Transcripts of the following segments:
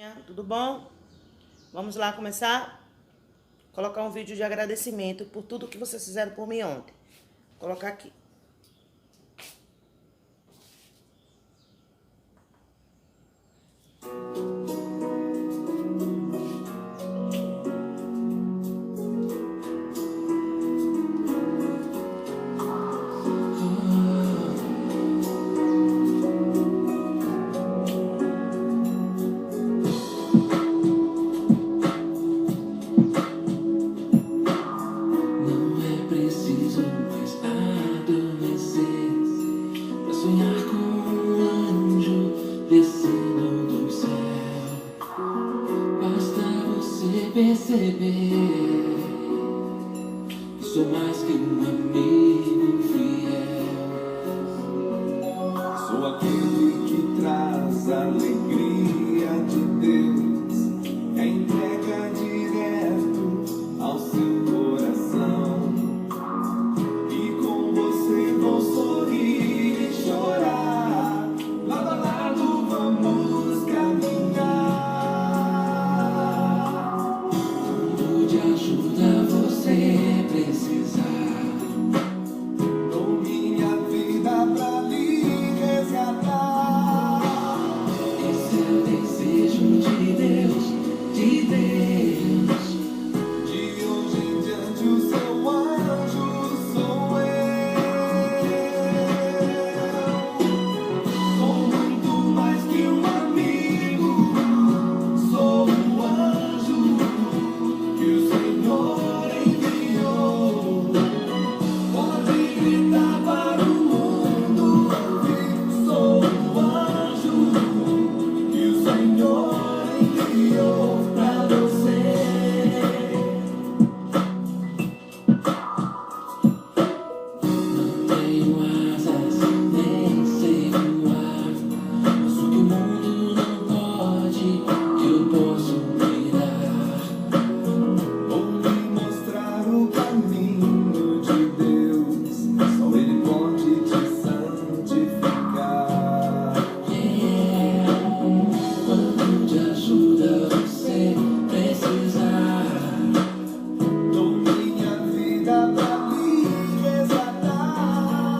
galerinha, tudo bom? Vamos lá começar? Colocar um vídeo de agradecimento por tudo que vocês fizeram por mim ontem. Vou colocar aqui. Perceber que sou mais que um amigo fiel. Sou aquele que traz a alegria de Deus, que a entrega direto ao seu coração. E com você vou sorrir e chorar, lado a lado vamos caminhar. De ajuda você precisar, dou minha vida pra lhe resgatar. Esse é o desejo de Deus, de Deus. De hoje em diante o seu anjo sou eu. Sou muito mais que um amigo, sou um anjo que o Senhor enviou. Pode gritar para o mundo ouvir. Sou o anjo que o Senhor enviou para você. Não tenho asas, nem sei voar, mas o que o mundo não pode, eu posso cuidar. Vou lhe mostrar o caminho de Deus, só Ele pode te santificar. Quando de ajuda você precisar, dou minha vida pra lhe resgatar.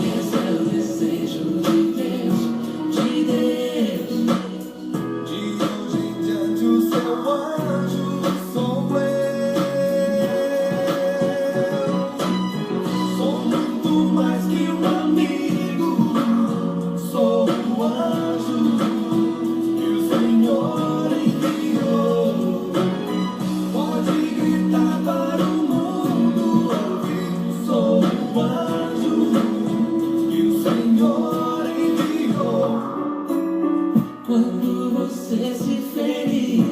Esse é o desejo de Deus, de Deus. De hoje em diante o seu anjo sou eu. Sou muito mais que um amigo, sou um anjo que o Senhor enviou. Pode gritar para o mundo ouvir. Sou um anjo que o Senhor enviou. Quando você se ferir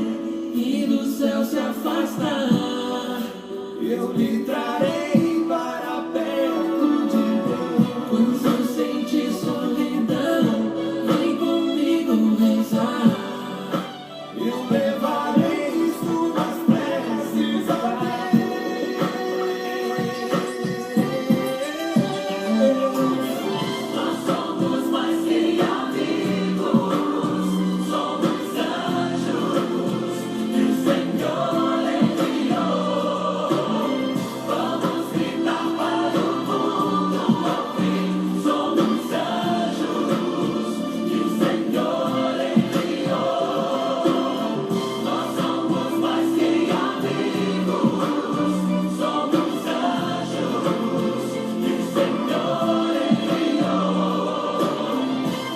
e do céu se afastar, eu lhe trarei para perto de Deus. Quando sentir solidão, vem comigo rezar. Eu levarei suas preces a Deus. Nós somos mais que amigos, somos anjos que o Senhor enviou. Vamos gritar para o mundo ouvir. Somos anjos que o Senhor enviou. Nós somos mais que amigos, somos anjos que o Senhor enviou.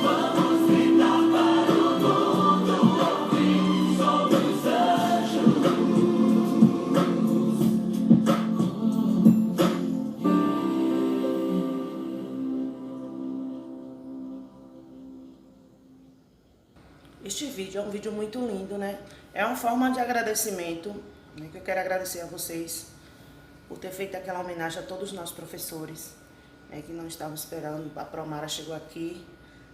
Vamos gritar para o mundo ouvir. Somos anjos. Este vídeo é um vídeo muito lindo, né? É uma forma de agradecimento, né? Que eu quero agradecer a vocês por ter feito aquela homenagem a todos os nossos professores, né? Que não estavam esperando. A Promara chegou aqui,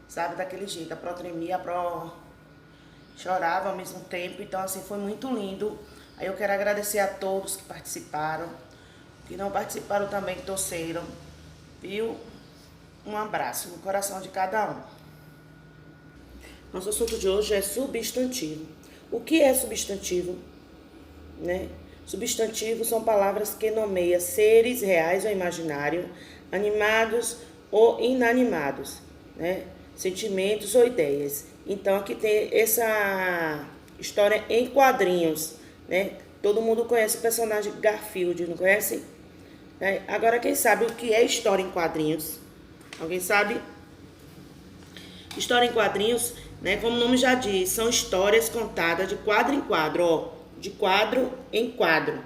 sabe, daquele jeito. A Pro tremia, a Pro chorava ao mesmo tempo. Então, assim, foi muito lindo. Aí eu quero agradecer a todos que participaram, que não participaram também, que torceram, viu? Um abraço no coração de cada um. Nosso assunto de hoje é substantivo. O que é substantivo? Né? Substantivos são palavras que nomeiam seres reais ou imaginários, animados ou inanimados, né? Sentimentos ou ideias. Então, aqui tem essa história em quadrinhos, né? Todo mundo conhece o personagem Garfield, não conhece? Agora, quem sabe o que é história em quadrinhos? Alguém sabe? História em quadrinhos, né? Como o nome já diz, são histórias contadas de quadro em quadro, ó, de quadro em quadro.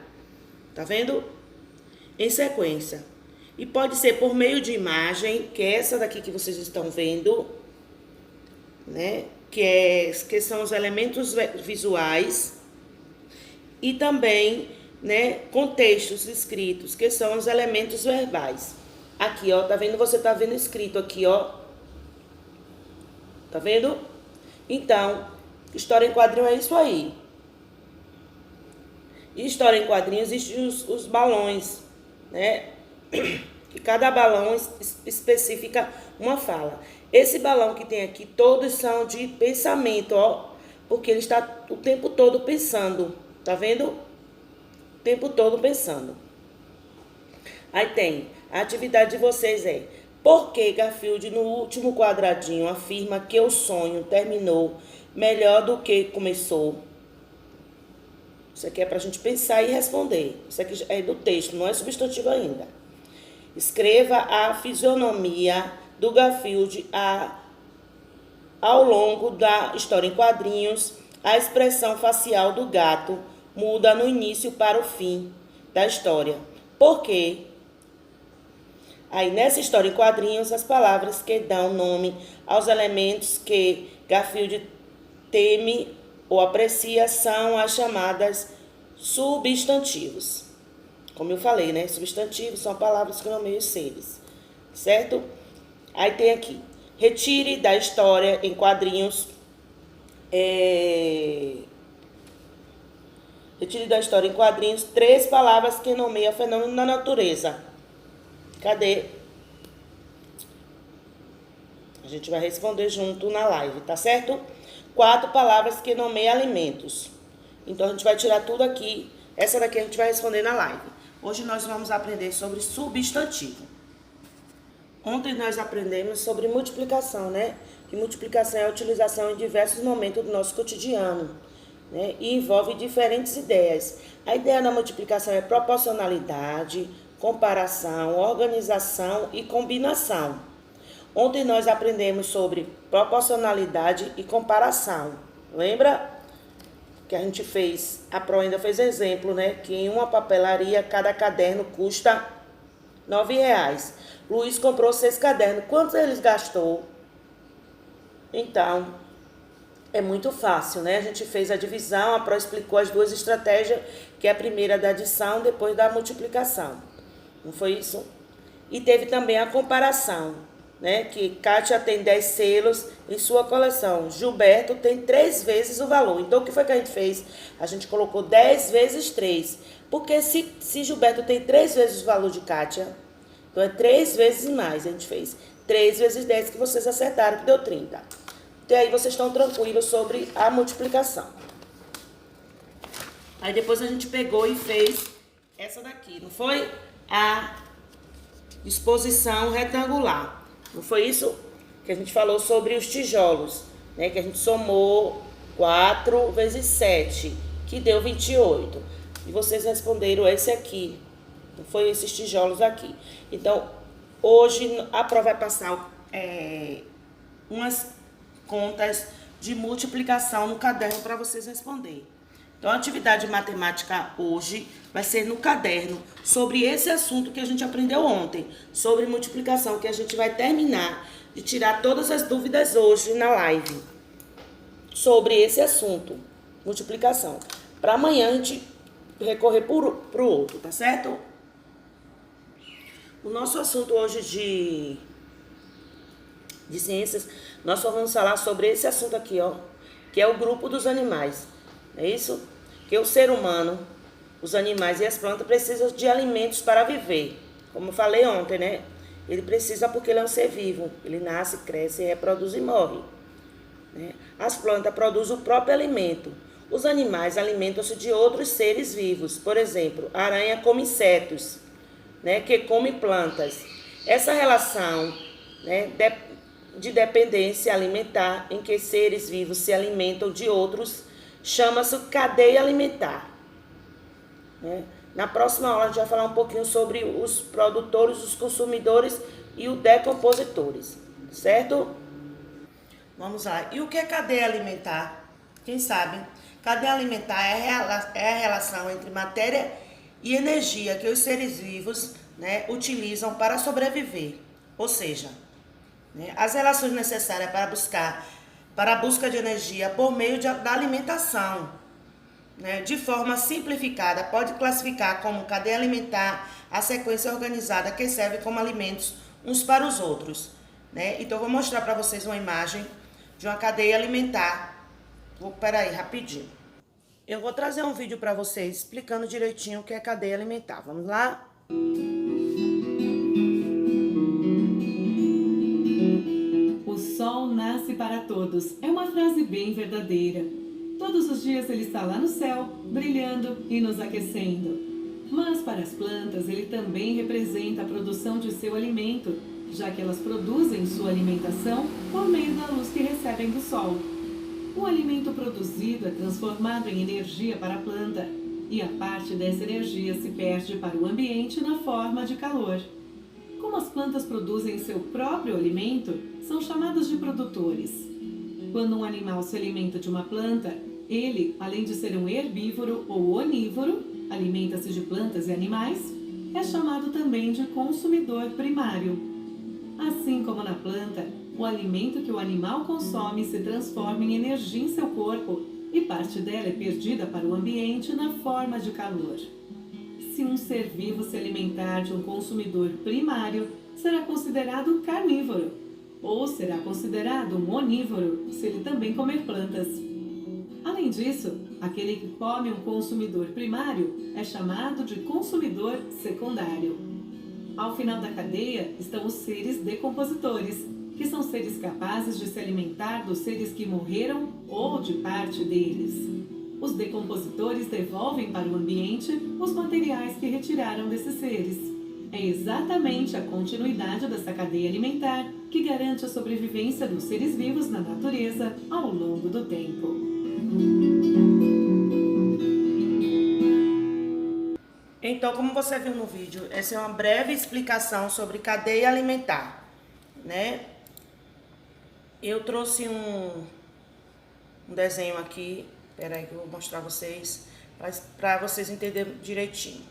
Tá vendo? Em sequência. E pode ser por meio de imagem, que é essa daqui que vocês estão vendo, né? Que são os elementos visuais. E também, né, contextos escritos, que são os elementos verbais. Aqui, ó, tá vendo? Você tá vendo escrito aqui, ó. Tá vendo? Então, história em quadrinho é isso aí. E história em quadrinho existem os balões, né? Que cada balão especifica uma fala. Esse balão que tem aqui, todos são de pensamento, ó. Porque ele está o tempo todo pensando. Tá vendo? O tempo todo pensando. Aí tem, a atividade de vocês é: por que Garfield, no último quadradinho, afirma que o sonho terminou melhor do que começou? Isso aqui é para a gente pensar e responder. Isso aqui é do texto, não é substantivo ainda. Escreva a fisionomia do Garfield ao longo da história em quadrinhos. A expressão facial do gato muda no início para o fim da história. Por quê? Aí, nessa história em quadrinhos, as palavras que dão nome aos elementos que Garfield teme ou aprecia são as chamadas substantivos. Como eu falei, né? Substantivos são palavras que nomeiam os seres, certo? Aí tem aqui, retire da história em quadrinhos, retire da história em quadrinhos 3 palavras que nomeiam fenômeno na natureza. Cadê? A gente vai responder junto na live, tá certo? 4 palavras que nomeiam alimentos. Então, a gente vai tirar tudo aqui. Essa daqui a gente vai responder na live. Hoje nós vamos aprender sobre substantivo. Ontem nós aprendemos sobre multiplicação, né? Que multiplicação é a utilização em diversos momentos do nosso cotidiano, né? E envolve diferentes ideias. A ideia da multiplicação é proporcionalidade, comparação, organização e combinação. Ontem nós aprendemos sobre proporcionalidade e comparação. Lembra que a gente fez, a Pro ainda fez exemplo, né? Que em uma papelaria cada caderno custa R$9. Luiz comprou 6 cadernos. Quantos eles gastou? Então, é muito fácil, né? A gente fez a divisão, a Pro explicou as 2 estratégias, que é a primeira da adição, depois da multiplicação. Não foi isso? E teve também a comparação, né? Que Kátia tem 10 selos em sua coleção. Gilberto tem 3 vezes o valor. Então, o que foi que a gente fez? A gente colocou 10 vezes 3. Porque se Gilberto tem 3 vezes o valor de Kátia, então é 3 vezes mais. A gente fez 3 vezes 10, que vocês acertaram, que deu 30. Então, aí vocês estão tranquilos sobre a multiplicação. Aí depois a gente pegou e fez essa daqui, não foi? A disposição retangular. Não foi isso que a gente falou sobre os tijolos, né? Que a gente somou 4 vezes 7, que deu 28. E vocês responderam esse aqui. Não foi esses tijolos aqui. Então, hoje a Pro vai passar umas contas de multiplicação no caderno para vocês responderem. Então, a atividade matemática hoje vai ser no caderno, sobre esse assunto que a gente aprendeu ontem, sobre multiplicação, que a gente vai terminar de tirar todas as dúvidas hoje na live, sobre esse assunto, multiplicação. Para amanhã a gente recorrer pro outro, tá certo? O nosso assunto hoje de ciências, nós só vamos falar sobre esse assunto aqui, ó, que é o grupo dos animais. É isso? Que o ser humano, os animais e as plantas precisam de alimentos para viver. Como eu falei ontem, né? Ele precisa porque ele é um ser vivo. Ele nasce, cresce, reproduz e morre. né? As plantas produzem o próprio alimento. Os animais alimentam-se de outros seres vivos. Por exemplo, a aranha come insetos, né, que come plantas. Essa relação, né, de dependência alimentar em que seres vivos se alimentam de outros chama-se cadeia alimentar, né? Na próxima aula a gente vai falar um pouquinho sobre os produtores, os consumidores e os decompositores, certo? Vamos lá. E o que é cadeia alimentar? Quem sabe? Cadeia alimentar é a relação entre matéria e energia que os seres vivos, né, utilizam para sobreviver. Ou seja, né, as relações necessárias para a busca de energia por meio da alimentação, né, de forma simplificada, pode classificar como cadeia alimentar a sequência organizada que serve como alimentos uns para os outros, né? Então, eu vou mostrar para vocês uma imagem de uma cadeia alimentar. Peraí, rapidinho. Eu vou trazer um vídeo para vocês explicando direitinho o que é cadeia alimentar. Vamos lá? O sol nasce para todos. É uma frase bem verdadeira. Todos os dias ele está lá no céu, brilhando e nos aquecendo. Mas para as plantas ele também representa a produção de seu alimento, já que elas produzem sua alimentação por meio da luz que recebem do sol. O alimento produzido é transformado em energia para a planta, e a parte dessa energia se perde para o ambiente na forma de calor. Como as plantas produzem seu próprio alimento, são chamados de produtores. Quando um animal se alimenta de uma planta, ele, além de ser um herbívoro ou onívoro, alimenta-se de plantas e animais, é chamado também de consumidor primário. Assim como na planta, o alimento que o animal consome se transforma em energia em seu corpo e parte dela é perdida para o ambiente na forma de calor. Se um ser vivo se alimentar de um consumidor primário, será considerado carnívoro, ou será considerado um onívoro se ele também comer plantas. Além disso, aquele que come um consumidor primário é chamado de consumidor secundário. Ao final da cadeia estão os seres decompositores, que são seres capazes de se alimentar dos seres que morreram ou de parte deles. Os decompositores devolvem para o ambiente os materiais que retiraram desses seres. É exatamente a continuidade dessa cadeia alimentar que garante a sobrevivência dos seres vivos na natureza ao longo do tempo. Então, como você viu no vídeo, essa é uma breve explicação sobre cadeia alimentar, né? Eu trouxe um desenho aqui, peraí que eu vou mostrar a vocês, para vocês entenderem direitinho.